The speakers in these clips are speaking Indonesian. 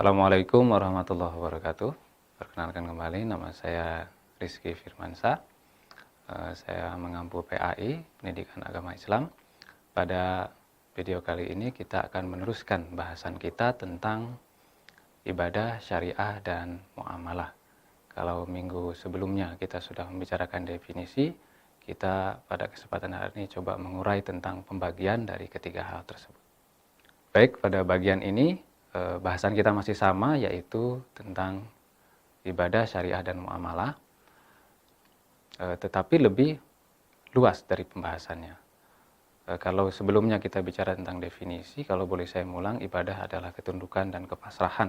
Assalamualaikum warahmatullahi wabarakatuh. Perkenalkan kembali, nama saya Rizky Firmansyah. Saya mengampu PAI, Pendidikan Agama Islam. Pada video kali ini kita akan meneruskan bahasan kita tentang ibadah, syariah, dan muamalah. Kalau minggu sebelumnya kita sudah membicarakan definisi, kita pada kesempatan hari ini coba mengurai tentang pembagian dari ketiga hal tersebut. Baik, pada bagian ini bahasan kita masih sama, yaitu tentang ibadah, syariah, dan muamalah, tetapi lebih luas dari pembahasannya. Kalau sebelumnya kita bicara tentang definisi, kalau boleh saya ulang, ibadah adalah ketundukan dan kepasrahan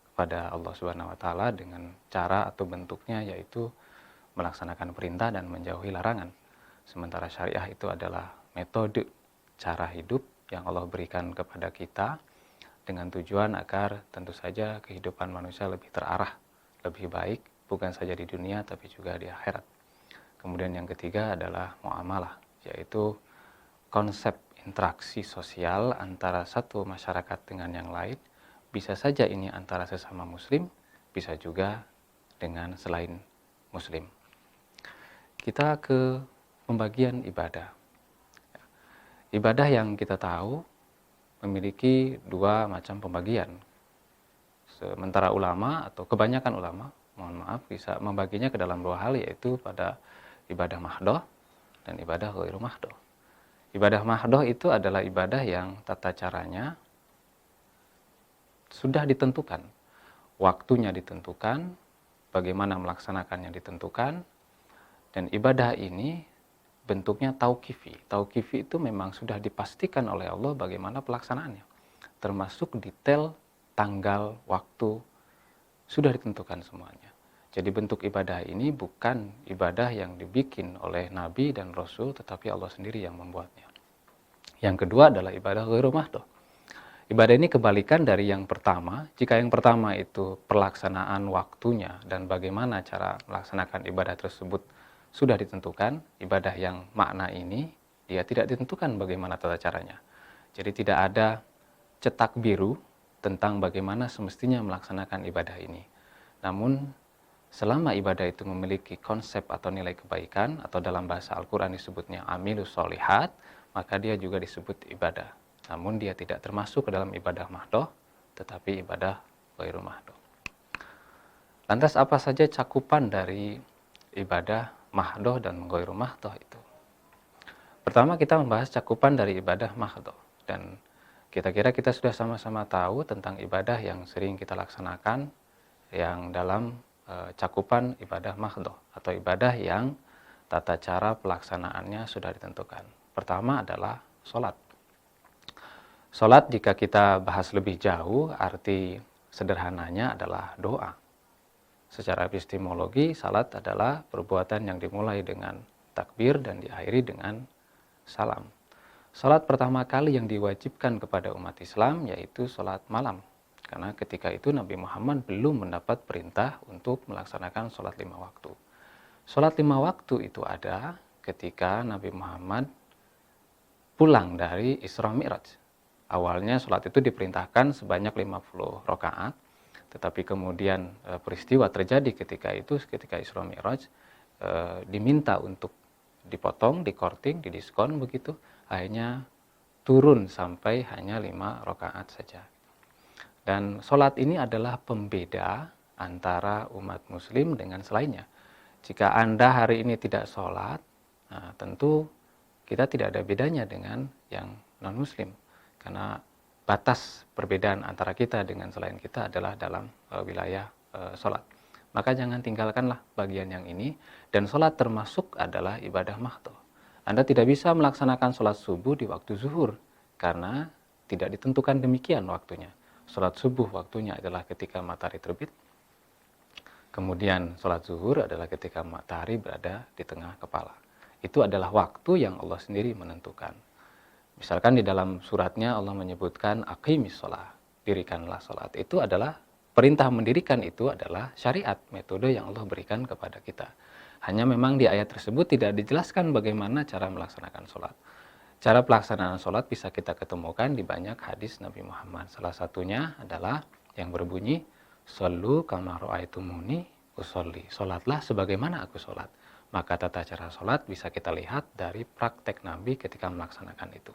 kepada Allah Subhanahu wa Ta'ala dengan cara atau bentuknya, yaitu melaksanakan perintah dan menjauhi larangan. Sementara syariah itu adalah metode cara hidup yang Allah berikan kepada kita dengan tujuan agar tentu saja kehidupan manusia lebih terarah, lebih baik, bukan saja di dunia tapi juga di akhirat. Kemudian yang ketiga adalah muamalah, yaitu konsep interaksi sosial antara satu masyarakat dengan yang lain. Bisa saja ini antara sesama muslim, bisa juga dengan selain muslim. Kita ke pembagian ibadah. Ibadah yang kita tahu memiliki dua macam pembagian. Sementara ulama atau kebanyakan ulama, mohon maaf, bisa membaginya ke dalam dua hal, yaitu pada ibadah mahdoh dan ibadah ghairu mahdoh. Ibadah mahdoh itu adalah ibadah yang tata caranya sudah ditentukan, waktunya ditentukan, bagaimana melaksanakannya ditentukan, dan ibadah ini bentuknya tauqifi. Tauqifi itu memang sudah dipastikan oleh Allah bagaimana pelaksanaannya, termasuk detail, tanggal, waktu, sudah ditentukan semuanya. Jadi bentuk ibadah ini bukan ibadah yang dibikin oleh Nabi dan Rasul, tetapi Allah sendiri yang membuatnya. Yang kedua adalah ibadah ghairu mahdoh. Ibadah ini kebalikan dari yang pertama. Jika yang pertama itu pelaksanaan waktunya dan bagaimana cara melaksanakan ibadah tersebut sudah ditentukan, ibadah yang makna ini dia tidak ditentukan bagaimana tata caranya. Jadi tidak ada cetak biru tentang bagaimana semestinya melaksanakan ibadah ini. Namun selama ibadah itu memiliki konsep atau nilai kebaikan, atau dalam bahasa Al-Quran disebutnya amilus solihat, maka dia juga disebut ibadah. Namun dia tidak termasuk ke dalam ibadah mahdoh, tetapi ibadah ghairu mahdoh. Lantas apa saja cakupan dari ibadah mahdoh dan ghairu mahdoh itu? Pertama kita membahas cakupan dari ibadah mahdoh, dan kira-kira kita sudah sama-sama tahu tentang ibadah yang sering kita laksanakan yang dalam cakupan ibadah mahdoh, atau ibadah yang tata cara pelaksanaannya sudah ditentukan. Pertama adalah sholat. Sholat jika kita bahas lebih jauh, arti sederhananya adalah doa. Secara epistemologi, salat adalah perbuatan yang dimulai dengan takbir dan diakhiri dengan salam. Salat pertama kali yang diwajibkan kepada umat Islam yaitu salat malam. Karena ketika itu Nabi Muhammad belum mendapat perintah untuk melaksanakan salat 5 waktu. Salat 5 waktu itu ada ketika Nabi Muhammad pulang dari Isra Mi'raj. Awalnya salat itu diperintahkan sebanyak 50 rakaat. Tetapi kemudian peristiwa terjadi ketika Isra Mi'raj, diminta untuk dipotong, dikorting, didiskon begitu, akhirnya turun sampai hanya 5 rakaat saja. Dan sholat ini adalah pembeda antara umat muslim dengan selainnya. Jika Anda hari ini tidak sholat, nah tentu kita tidak ada bedanya dengan yang non-muslim. Karena batas perbedaan antara kita dengan selain kita adalah dalam wilayah sholat. Maka jangan tinggalkanlah bagian yang ini, dan sholat termasuk adalah ibadah mahdoh. Anda tidak bisa melaksanakan sholat subuh di waktu zuhur, karena tidak ditentukan demikian waktunya. Sholat subuh waktunya adalah ketika matahari terbit, kemudian sholat zuhur adalah ketika matahari berada di tengah kepala. Itu adalah waktu yang Allah sendiri menentukan. Misalkan di dalam suratnya Allah menyebutkan aqimis sholat, dirikanlah sholat. Itu adalah perintah mendirikan, itu adalah syariat, metode yang Allah berikan kepada kita. Hanya memang di ayat tersebut tidak dijelaskan bagaimana cara melaksanakan sholat. Cara pelaksanaan sholat bisa kita ketemukan di banyak hadis Nabi Muhammad. Salah satunya adalah yang berbunyi, "Shollu kama ra'aitumuni usolli." Salatlah sebagaimana aku salat. Maka tata cara salat bisa kita lihat dari praktek Nabi ketika melaksanakan itu.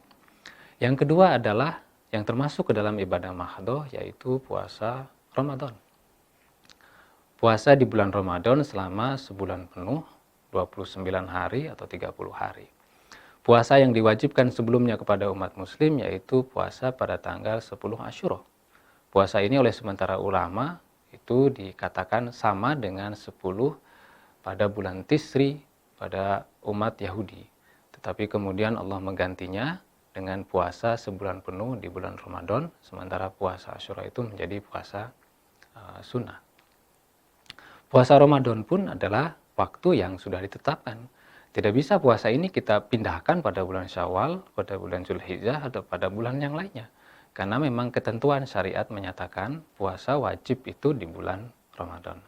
Yang kedua adalah yang termasuk ke dalam ibadah mahdhah, yaitu puasa Ramadan. Puasa di bulan Ramadan selama sebulan penuh, 29 hari atau 30 hari. Puasa yang diwajibkan sebelumnya kepada umat muslim yaitu puasa pada tanggal 10 Asyura. Puasa ini oleh sementara ulama itu dikatakan sama dengan 10 pada bulan Tisri pada umat Yahudi. Tetapi kemudian Allah menggantinya dengan puasa sebulan penuh di bulan Ramadan, sementara puasa Asyura itu menjadi puasa sunnah. Puasa Ramadan pun adalah waktu yang sudah ditetapkan. Tidak bisa puasa ini kita pindahkan pada bulan Syawal, pada bulan Zulhijjah, atau pada bulan yang lainnya. Karena memang ketentuan syariat menyatakan puasa wajib itu di bulan Ramadan.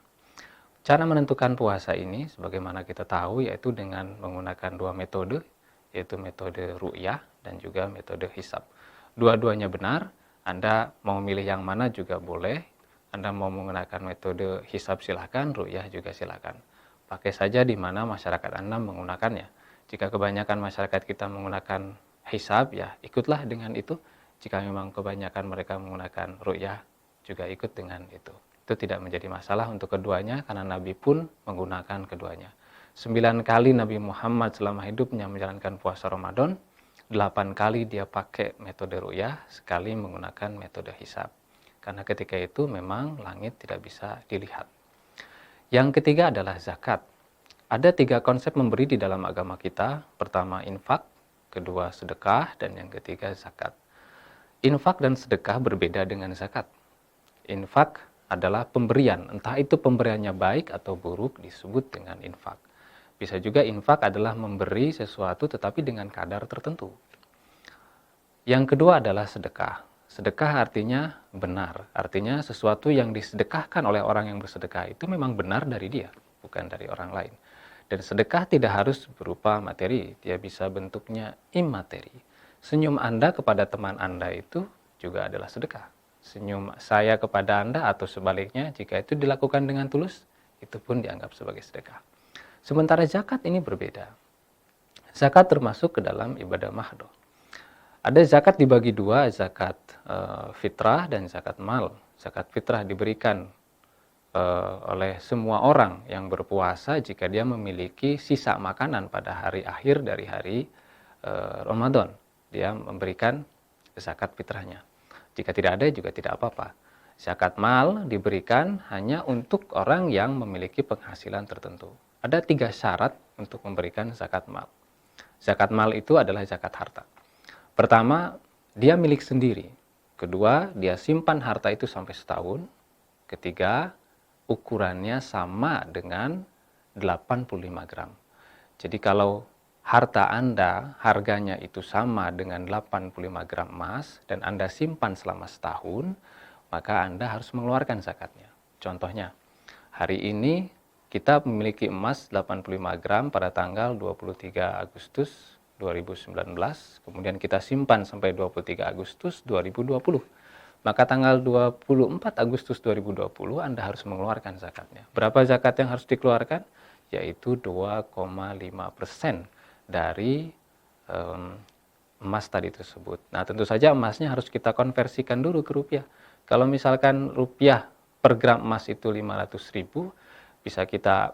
Cara menentukan puasa ini, sebagaimana kita tahu, yaitu dengan menggunakan dua metode, yaitu metode ru'yah dan juga metode hisab. Dua-duanya benar, Anda mau milih yang mana juga boleh. Anda mau menggunakan metode hisab silakan, ru'yah juga silakan. Pakai saja di mana masyarakat Anda menggunakannya. Jika kebanyakan masyarakat kita menggunakan hisab, ya ikutlah dengan itu. Jika memang kebanyakan mereka menggunakan ru'yah, juga ikut dengan itu. Itu tidak menjadi masalah untuk keduanya karena Nabi pun menggunakan keduanya. 9 kali Nabi Muhammad selama hidupnya menjalankan puasa Ramadan, 8 kali dia pakai metode ru'yah, sekali menggunakan metode hisab. Karena ketika itu memang langit tidak bisa dilihat. Yang ketiga adalah zakat. Ada 3 konsep memberi di dalam agama kita. Pertama infak, kedua sedekah, dan yang ketiga zakat. Infak dan sedekah berbeda dengan zakat. Infak adalah pemberian, entah itu pemberiannya baik atau buruk disebut dengan infak. Bisa juga infak adalah memberi sesuatu tetapi dengan kadar tertentu. Yang kedua adalah sedekah. Sedekah artinya benar, artinya sesuatu yang disedekahkan oleh orang yang bersedekah itu memang benar dari dia, bukan dari orang lain. Dan sedekah tidak harus berupa materi, dia bisa bentuknya imateri. Senyum Anda kepada teman Anda itu juga adalah sedekah. Senyum saya kepada Anda atau sebaliknya, jika itu dilakukan dengan tulus, itu pun dianggap sebagai sedekah. Sementara zakat ini berbeda. Zakat termasuk ke dalam ibadah mahdhah. Ada zakat dibagi dua, zakat fitrah dan zakat mal. Zakat fitrah diberikan oleh semua orang yang berpuasa jika dia memiliki sisa makanan pada hari akhir dari hari Ramadan. Dia memberikan zakat fitrahnya. Jika tidak ada juga tidak apa-apa. Zakat mal diberikan hanya untuk orang yang memiliki penghasilan tertentu. Ada 3 syarat untuk memberikan zakat mal. Zakat mal itu adalah zakat harta. Pertama, dia milik sendiri. Kedua, dia simpan harta itu sampai setahun. Ketiga, ukurannya sama dengan 85 gram. Jadi kalau harta Anda harganya itu sama dengan 85 gram emas dan Anda simpan selama setahun, maka Anda harus mengeluarkan zakatnya. Contohnya, hari ini kita memiliki emas 85 gram pada tanggal 23 Agustus 2019, kemudian kita simpan sampai 23 Agustus 2020. Maka tanggal 24 Agustus 2020 Anda harus mengeluarkan zakatnya. Berapa zakat yang harus dikeluarkan? Yaitu 2,5% dari emas tadi tersebut. Nah, tentu saja emasnya harus kita konversikan dulu ke rupiah. Kalau misalkan rupiah per gram emas itu 500.000, bisa kita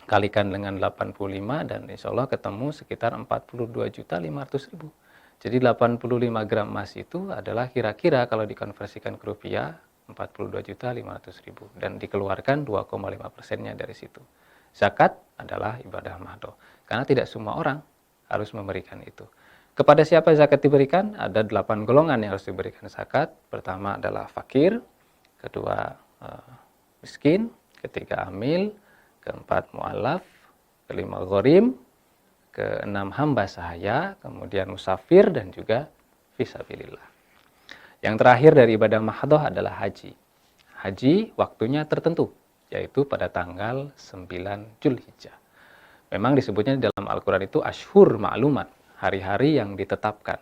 kalikan dengan 85 dan insya Allah ketemu sekitar 42.500.000. Jadi 85 gram emas itu adalah kira-kira kalau dikonversikan ke rupiah 42.500.000 dan dikeluarkan 2,5%-nya dari situ. Zakat adalah ibadah mahdhah. Karena tidak semua orang harus memberikan itu. Kepada siapa zakat diberikan? Ada 8 golongan yang harus diberikan zakat. Pertama adalah fakir, kedua miskin, ketiga amil, keempat mu'alaf, kelima gharim, keenam hamba sahaya, kemudian musafir dan juga fisabilillah. Yang terakhir dari ibadah mahdhah adalah haji. Haji waktunya tertentu, yaitu pada tanggal 9 Zulhijjah. Memang disebutnya dalam Al-Quran itu ashhur ma'lumat, hari-hari yang ditetapkan.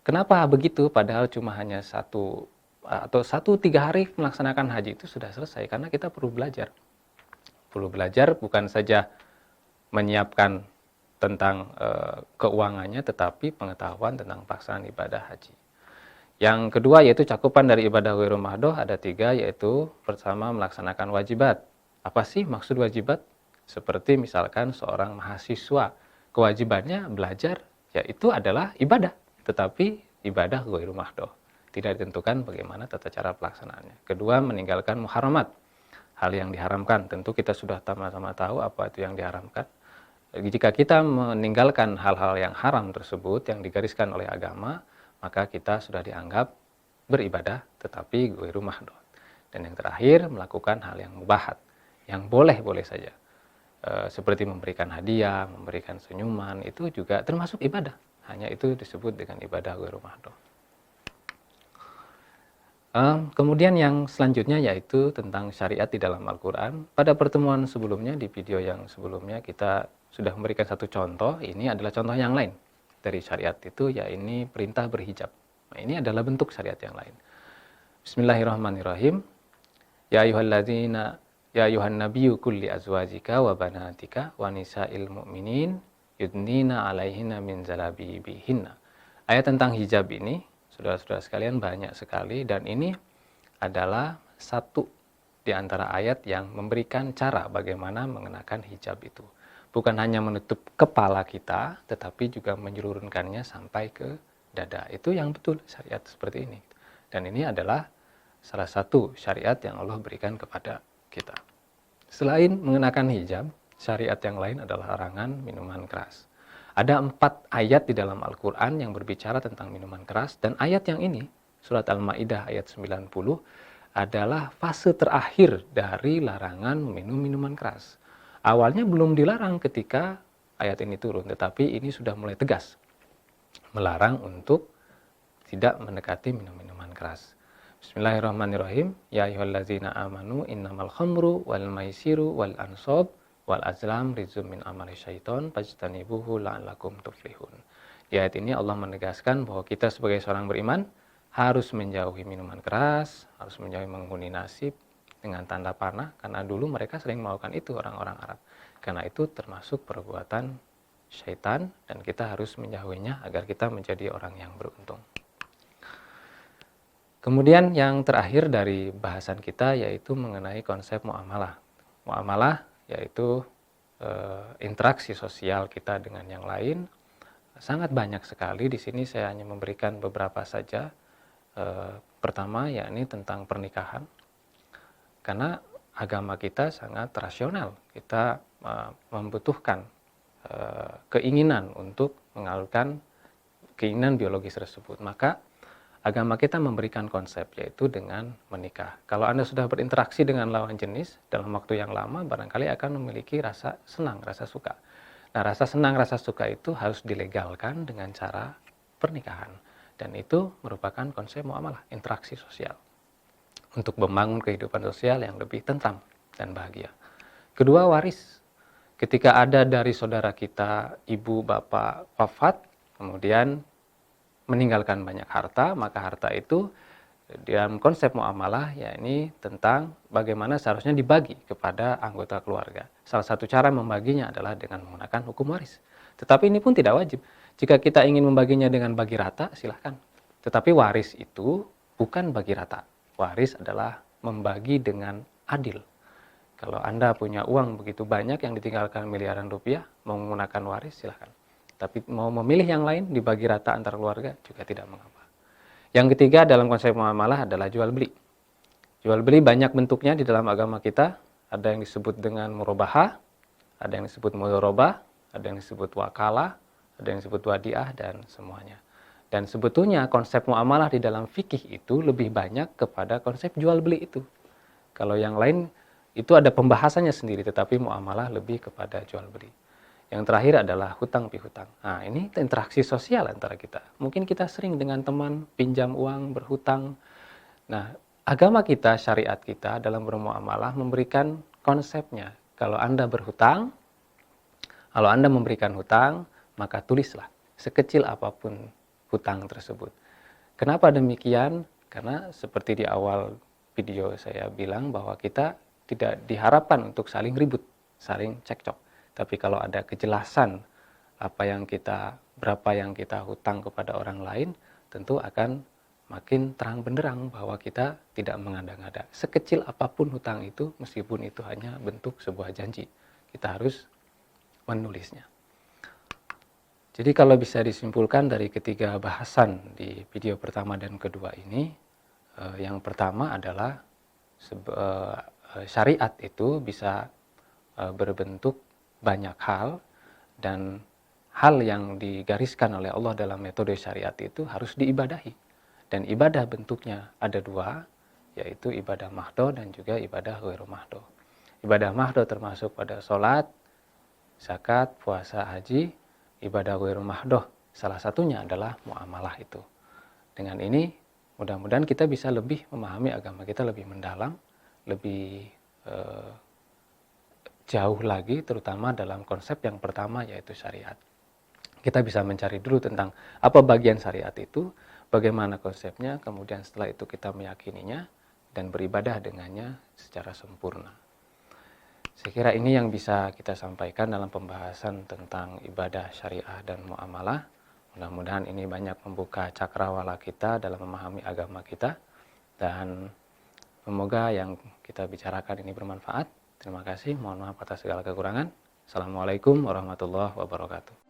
Kenapa begitu? Padahal cuma hanya satu atau 1-3 hari melaksanakan haji itu sudah selesai, karena kita perlu belajar. Perlu belajar bukan saja menyiapkan tentang keuangannya, tetapi pengetahuan tentang pelaksanaan ibadah haji. Yang kedua yaitu cakupan dari ibadah ghairu mahdoh ada 3, yaitu pertama melaksanakan wajibat. Apa sih maksud wajibat? Seperti misalkan seorang mahasiswa, kewajibannya belajar, yaitu adalah ibadah, tetapi ibadah ghairu mahdoh. Tidak ditentukan bagaimana tata cara pelaksanaannya. Kedua, meninggalkan muharamat, hal yang diharamkan. Tentu kita sudah sama-sama tahu apa itu yang diharamkan. Jika kita meninggalkan hal-hal yang haram tersebut yang digariskan oleh agama, maka kita sudah dianggap beribadah tetapi ghairu mahdoh. Dan yang terakhir, melakukan hal yang mubahat, yang boleh-boleh saja. Seperti memberikan hadiah, memberikan senyuman, itu juga termasuk ibadah. Hanya itu disebut dengan ibadah ghairu mahdoh. Kemudian yang selanjutnya yaitu tentang syariat di dalam Al-Quran. Pada pertemuan sebelumnya, di video yang sebelumnya, kita sudah memberikan satu contoh. Ini adalah contoh yang lain dari syariat itu, ya ini perintah berhijab. Nah, ini adalah bentuk syariat yang lain. Bismillahirrahmanirrahim. Ya ayyuhalladzina ya ayyuhan nabiyyu qul li azwajika wa banatika wa nisa'il mu'minin yudnina 'alaihinna min jalabibihinna. Ayat tentang hijab ini, saudara-saudara sekalian, banyak sekali, dan ini adalah satu di antara ayat yang memberikan cara bagaimana mengenakan hijab itu. Bukan hanya menutup kepala kita, tetapi juga menyeluruhkannya sampai ke dada. Itu yang betul syariat seperti ini. Dan ini adalah salah satu syariat yang Allah berikan kepada kita. Selain mengenakan hijab, syariat yang lain adalah larangan minuman keras. Ada 4 ayat di dalam Al-Quran yang berbicara tentang minuman keras, dan ayat yang ini, surat Al-Ma'idah ayat 90, adalah fase terakhir dari larangan meminum minuman keras. Awalnya belum dilarang ketika ayat ini turun, tetapi ini sudah mulai tegas melarang untuk tidak mendekati minum-minuman keras. Bismillahirrahmanirrahim. Ya ayyuhallazina amanu innamal khamru wal maisiru wal ansab wal azlam rizum min amali syaiton fajtanibuhu la'allakum tuflihun. Di ayat ini Allah menegaskan bahwa kita sebagai seorang beriman harus menjauhi minuman keras, harus menjauhi menghuni nasib dengan tanda panah, karena dulu mereka sering melakukan itu, orang-orang Arab. Karena itu termasuk perbuatan syaitan, dan kita harus menjauhinya agar kita menjadi orang yang beruntung. Kemudian yang terakhir dari bahasan kita yaitu mengenai konsep muamalah. Muamalah yaitu interaksi sosial kita dengan yang lain. Sangat banyak sekali, di sini saya hanya memberikan beberapa saja. Pertama yakni tentang pernikahan. Karena agama kita sangat rasional, kita membutuhkan keinginan untuk mengalurkan keinginan biologis tersebut. Maka agama kita memberikan konsep, yaitu dengan menikah. Kalau Anda sudah berinteraksi dengan lawan jenis dalam waktu yang lama, barangkali akan memiliki rasa senang, rasa suka. Nah, rasa senang, rasa suka itu harus dilegalkan dengan cara pernikahan. Dan itu merupakan konsep muamalah, interaksi sosial, untuk membangun kehidupan sosial yang lebih tentram dan bahagia. Kedua, waris. Ketika ada dari saudara kita, ibu, bapak wafat, kemudian meninggalkan banyak harta, maka harta itu dalam konsep muamalah, yakni tentang bagaimana seharusnya dibagi kepada anggota keluarga. Salah satu cara membaginya adalah dengan menggunakan hukum waris. Tetapi ini pun tidak wajib. Jika kita ingin membaginya dengan bagi rata, silahkan. Tetapi waris itu bukan bagi rata. Waris adalah membagi dengan adil. Kalau Anda punya uang begitu banyak yang ditinggalkan miliaran rupiah, mau menggunakan waris silahkan. Tapi mau memilih yang lain dibagi rata antar keluarga juga tidak mengapa. Yang ketiga dalam konsep muamalah adalah jual beli. Jual beli banyak bentuknya di dalam agama kita. Ada yang disebut dengan murabahah, ada yang disebut mudharabah, ada yang disebut wakalah, ada yang disebut wadiah, dan semuanya. Dan sebetulnya konsep muamalah di dalam fikih itu lebih banyak kepada konsep jual beli itu. Kalau yang lain itu ada pembahasannya sendiri, tetapi muamalah lebih kepada jual beli. Yang terakhir adalah hutang pihutang. Nah, ini interaksi sosial antara kita. Mungkin kita sering dengan teman pinjam uang, berhutang. Nah, agama kita, syariat kita dalam bermuamalah memberikan konsepnya. Kalau Anda berhutang, kalau Anda memberikan hutang, maka tulislah sekecil apapun hutang tersebut. Kenapa demikian? Karena seperti di awal video saya bilang bahwa kita tidak diharapkan untuk saling ribut, saling cekcok. Tapi kalau ada kejelasan berapa yang kita hutang kepada orang lain, tentu akan makin terang benderang bahwa kita tidak mengada-ngada. Sekecil apapun hutang itu, meskipun itu hanya bentuk sebuah janji, kita harus menulisnya. Jadi kalau bisa disimpulkan dari ketiga bahasan di video pertama dan kedua ini, yang pertama adalah syariat itu bisa berbentuk banyak hal, dan hal yang digariskan oleh Allah dalam metode syariat itu harus diibadahi. Dan ibadah bentuknya ada dua, yaitu ibadah mahdo dan juga ibadah ghairu mahdo. Ibadah mahdo termasuk pada sholat, zakat, puasa, haji. Ibadah ghairu mahdo salah satunya adalah muamalah itu. Dengan ini mudah-mudahan kita bisa lebih memahami agama kita lebih mendalam, lebih jauh lagi, terutama dalam konsep yang pertama yaitu syariat. Kita bisa mencari dulu tentang apa bagian syariat itu, bagaimana konsepnya, kemudian setelah itu kita meyakininya dan beribadah dengannya secara sempurna. Saya kira ini yang bisa kita sampaikan dalam pembahasan tentang ibadah syariah dan muamalah. Mudah-mudahan ini banyak membuka cakrawala kita dalam memahami agama kita, dan semoga yang kita bicarakan ini bermanfaat. Terima kasih, mohon maaf atas segala kekurangan. Assalamualaikum warahmatullahi wabarakatuh.